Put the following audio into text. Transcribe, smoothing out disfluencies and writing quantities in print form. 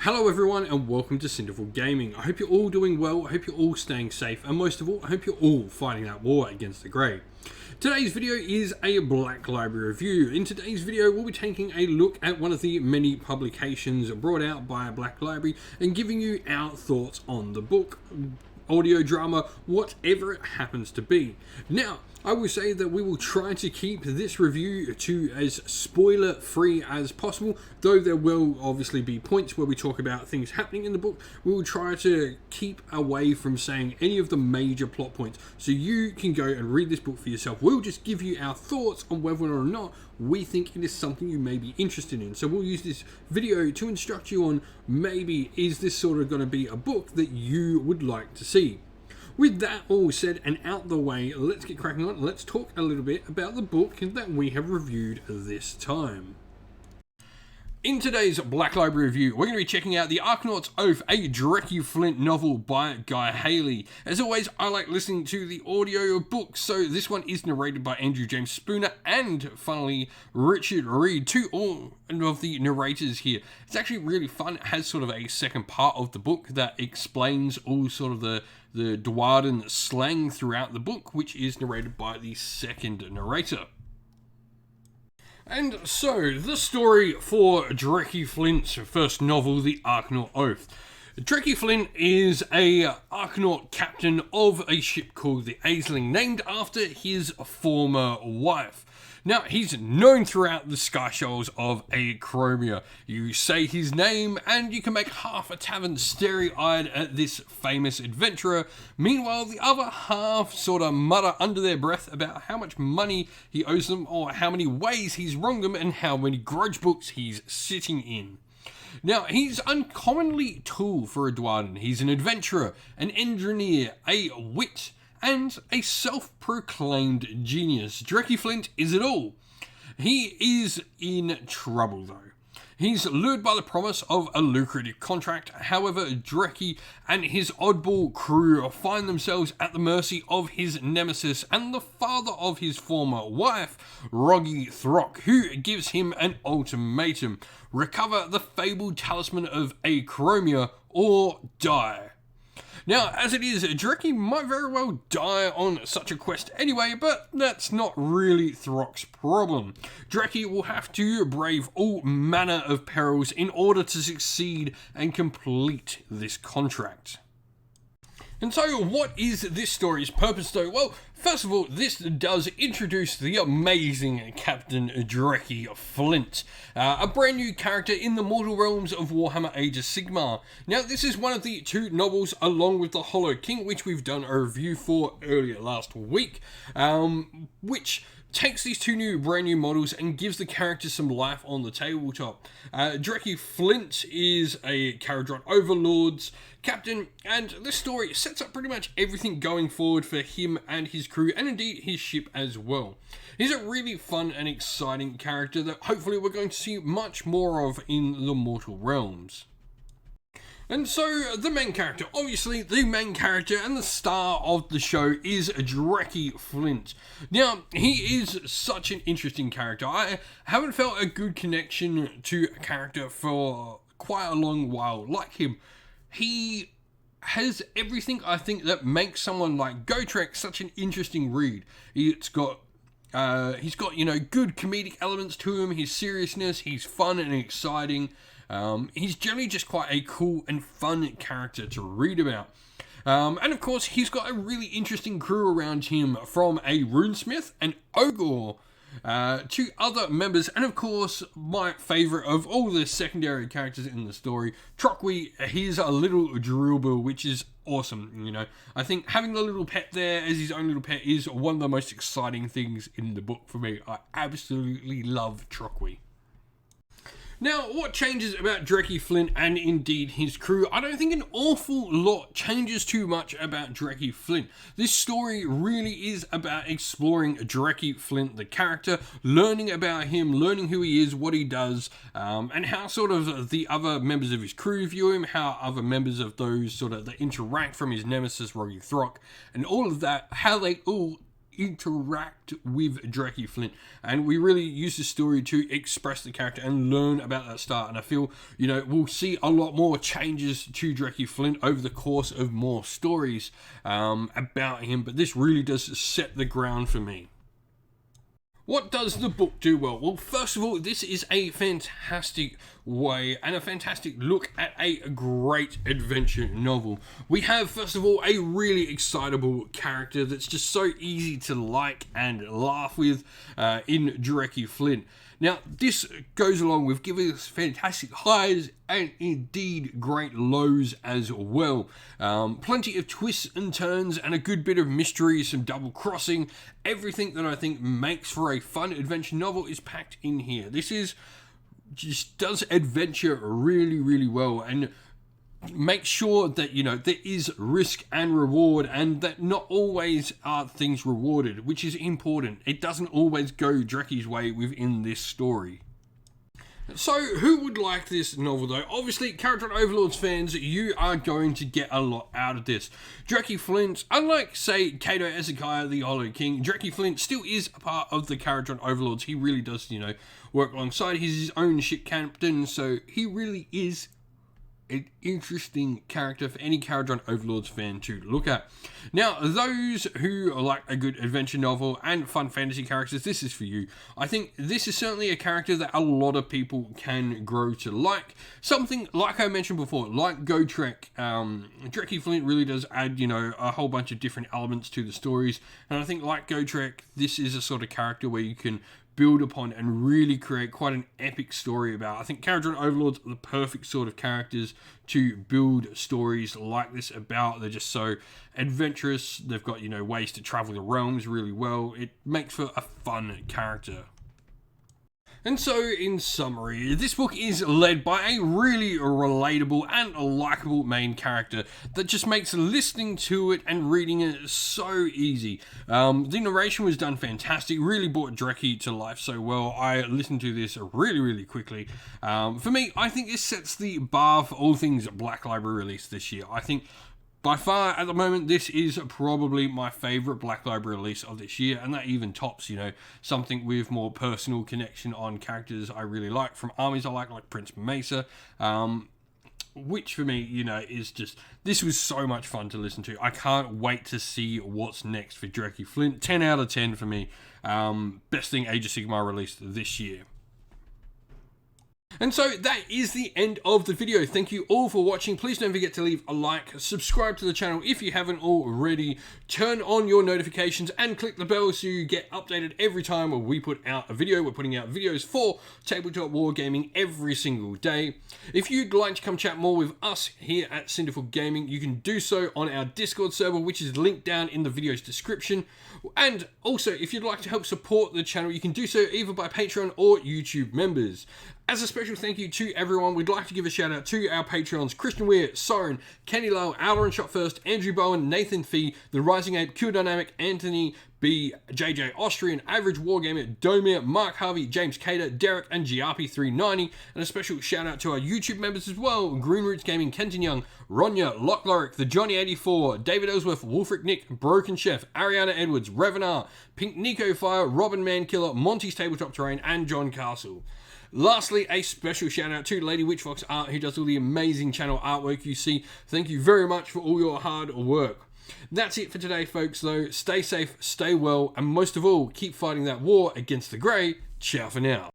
Hello everyone and welcome to Cinderful Gaming. I hope you're all doing well, I hope you're all staying safe, and most of all, I hope you're all fighting that war against the grey. Today's video is a Black Library review. In today's video, we'll be taking a look at one of the many publications brought out by Black Library and giving you our thoughts on the book, audio drama, whatever it happens to be. Now, I will say that we will try to keep this review to as spoiler free as possible, though there will obviously be points where we talk about things happening in the book. We will try to keep away from saying any of the major plot points, so you can go and read this book for yourself. We'll just give you our thoughts on whether or not we think it is something you may be interested in. So we'll use this video to instruct you on maybe is this sort of going to be a book that you would like to see. With that all said and out the way, let's get cracking on. Let's talk a little bit about the book that we have reviewed this time. In today's Black Library review, we're going to be checking out The Arkanaut's Oath, a Dreki Flint novel by Guy Hayley. As always, I like listening to the audio book, so this one is narrated by Andrew James Spooner and, funnily, Richard Reed, two all of the narrators here. It's actually really fun. It has sort of a second part of the book that explains all sort of the Dwarden slang throughout the book, which is narrated by the second narrator. And so, the story for Dreki Flint's first novel, The Arkanaut Oath. Dreki Flint is a Arkanaut captain of a ship called the Aisling, named after his former wife. Now, he's known throughout the sky shoals of Acromia. You say his name and you can make half a tavern starry-eyed at this famous adventurer. Meanwhile, the other half sort of mutter under their breath about how much money he owes them, or how many ways he's wronged them, and how many grudge books he's sitting in. Now, he's uncommonly tall for a Dwarden. He's an adventurer, an engineer, a wit, and a self-proclaimed genius. Dreki Flint is it all. He is in trouble though. He's lured by the promise of a lucrative contract. However, Dreki and his oddball crew find themselves at the mercy of his nemesis and the father of his former wife, Roggy Throck, who gives him an ultimatum: recover the fabled talisman of Acromia or die. Now, as it is, Dreki might very well die on such a quest anyway, but that's not really Throck's problem. Dreki will have to brave all manner of perils in order to succeed and complete this contract. And so, what is this story's purpose though? Well, first of all, this does introduce the amazing Captain Dreki Flint, a brand new character in the mortal realms of Warhammer Age of Sigmar. Now, this is one of the two novels along with the Hollow King, which we've done a review for earlier last week, which takes these two brand new models and gives the character some life on the tabletop. Dreki Flint is a Caradron Overlord's captain, and this story sets up pretty much everything going forward for him and his crew, and indeed his ship as well. He's a really fun and exciting character that hopefully we're going to see much more of in the mortal realms. And so, the main character, obviously the main character and the star of the show is Dreki Flint. Now, he is such an interesting character. I haven't felt a good connection to a character for quite a long while like him. He has everything, I think, that makes someone like Gotrek such an interesting read. He's got, you know, good comedic elements to him, his seriousness, he's fun and exciting. He's generally just quite a cool and fun character to read about. And of course, he's got a really interesting crew around him, from a runesmith, an ogre, to other members, and of course, my favourite of all the secondary characters in the story, Trockwee. He's a little drillbill, which is awesome, you know. I think having the little pet there as his own little pet is one of the most exciting things in the book for me. I absolutely love Trockwee. Now, what changes about Dreki Flint and indeed his crew? I don't think an awful lot changes too much about Dreki Flint. This story really is about exploring Dreki Flint, the character, learning about him, learning who he is, what he does, and how sort of the other members of his crew view him, how other members of those sort of that interact from his nemesis, Roggy Throck, and all of that, how they all interact with Dreki Flint, and we really use the story to express the character and learn about that start. And I feel, we'll see a lot more changes to Dreki Flint over the course of more stories about him, but this really does set the ground for me. What does the book do well? Well, first of all, this is a fantastic way and a fantastic look at a great adventure novel. We have, first of all, a really excitable character that's just so easy to like and laugh with in Dreki Flint. Now, this goes along with giving us fantastic highs and indeed great lows as well. Plenty of twists and turns and a good bit of mystery, some double crossing. Everything that I think makes for a fun adventure novel is packed in here. This just does adventure really, really well, and make sure that there is risk and reward, and that not always are things rewarded, which is important. It doesn't always go Dreki's way within this story. So, who would like this novel though? Obviously, Character Overlords fans, you are going to get a lot out of this. Dreki Flint, unlike, say, Kato Ezekiah the Hollow King, Dreki Flint still is a part of the Character Overlords. He really does, work alongside. He's his own ship captain, so he really is an interesting character for any Character Overlords fan to look at. Now, those who like a good adventure novel and fun fantasy characters, this is for you. I think this is certainly a character that a lot of people can grow to like. Something, like I mentioned before, like Gotrek, Dreki Flint really does add, a whole bunch of different elements to the stories. And I think, like Gotrek, this is a sort of character where you can build upon and really create quite an epic story about. I think Character Overlords are the perfect sort of characters to build stories like this about. They're just so adventurous. They've got, ways to travel the realms really well. It makes for a fun character. And so, in summary, this book is led by a really relatable and likable main character that just makes listening to it and reading it so easy. The narration was done fantastic, really brought Dreki to life so well. I listened to this really, really quickly. For me, I think this sets the bar for all things Black Library released this year. I think by far, at the moment, this is probably my favourite Black Library release of this year, and that even tops, something with more personal connection on characters I really like, from armies I like Prince Mesa, which for me, is just, this was so much fun to listen to. I can't wait to see what's next for Dreki Flint. 10 out of 10 for me. Best thing Age of Sigmar released this year. And so that is the end of the video. Thank you all for watching. Please don't forget to leave a like, subscribe to the channel if you haven't already, turn on your notifications and click the bell so you get updated every time we put out a video. We're putting out videos for Tabletop Wargaming every single day. If you'd like to come chat more with us here at Cinderful Gaming, you can do so on our Discord server, which is linked down in the video's description. And also, if you'd like to help support the channel, you can do so either by Patreon or YouTube members. As a special thank you to everyone, we'd like to give a shout out to our Patreons: Christian Weir, Soren, Kenny Lyle, Outer Shot First, Andrew Bowen, Nathan Fee, The Rising Ape, Q Dynamic, Anthony B, JJ Austrian, Average Wargamer, Domir, Mark Harvey, James Cater, Derek, and GRP390. And a special shout out to our YouTube members as well: Green Roots Gaming, Kenton Young, Ronya, Lock Lorick, The Johnny84, David Ellsworth, Wolfric Nick, Broken Chef, Ariana Edwards, Revenar, Pink Nico Fire, Robin Mankiller, Monty's Tabletop Terrain, and John Castle. Lastly, a special shout out to Lady Witchfox Art, who does all the amazing channel artwork you see. Thank you very much for all your hard work. That's it for today, folks, though. Stay safe, stay well, and most of all, keep fighting that war against the grey. Ciao for now.